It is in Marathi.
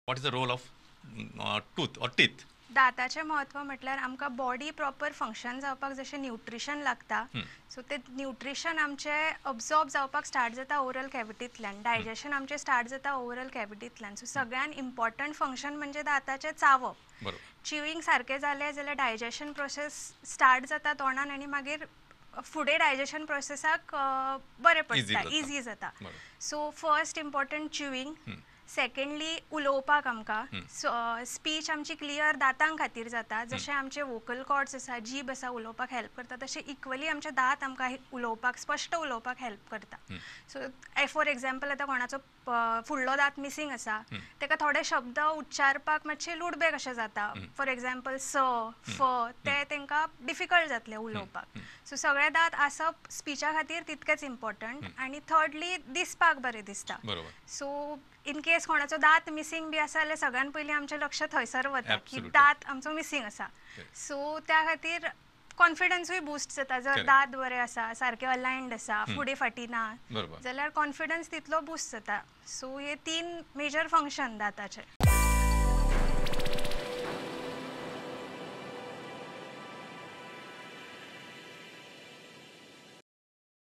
What is the role of tooth or teeth? दाताचे महत्व म्हटल्यार आमकां बॉडी प्रॉपर फंक्शन जावपाक जशें न्यूट्रिशन लागता सो ते न्यूट्रिशन आमचे अब्सॉर्ब जावपाक स्टार्ट जाता ओरल कॅविटींतल्यान डायजेशन आमचें स्टार्ट जाता ओरल कॅविटींतल्यान सो सगळ्यान इम्पॉर्टंट फंक्शन म्हणजे दाताचें चावप. बरोबर. चिवींग सारकें जालें जाल्यार डायजेशन प्रोसेस स्टार्ट जाता तोंडान आनी मागीर फुडें डायजेशन प्रोसेसाक बरें पडटा इजी जाता. So first important chewing. Secondly उलोवपाक आमकां स्पीच आमची क्लियर दातां खातीर जाता जशें आमचे वोकल कॉर्ड्स आसा जीब आसा उलोवपाक हेल्प करता तशें इक्वली आमचे दात आमकां उलोवपाक स्पश्ट उलोवपाक हेल्प करता. सो फॉर एग्जाम्पल आतां कोणाचो फुडलो दात मिसींग आसा ताका थोडे शब्द उच्चारपाक मातशे लुडबे कशें जाता. फॉर एग्जाम्पल स फ ते तांकां डिफिकल्ट जातले उलोवपाक. सो सगळे दात आसप स्पीचा खातीर तितकेच इम्पॉर्टंट. आनी थर्डली दिसपाक बरें दिसता. सो इन केस कोणाचो दात मिसींग बी आसा जाल्यार सगळ्यान पयलीं आमचें लक्ष थंयसर वता की दात आमचो मिसींग आसा. सो त्या खातीर कॉन्फिडन्सूय बूस्ट जाता. जर दात बरे आसा सारके अलायन्ड आसा फुडें फाटीं ना जाल्यार कॉन्फिडन्स तितलो बूस्ट जाता. सो हे 3 मेजर फंक्शन दाताचे.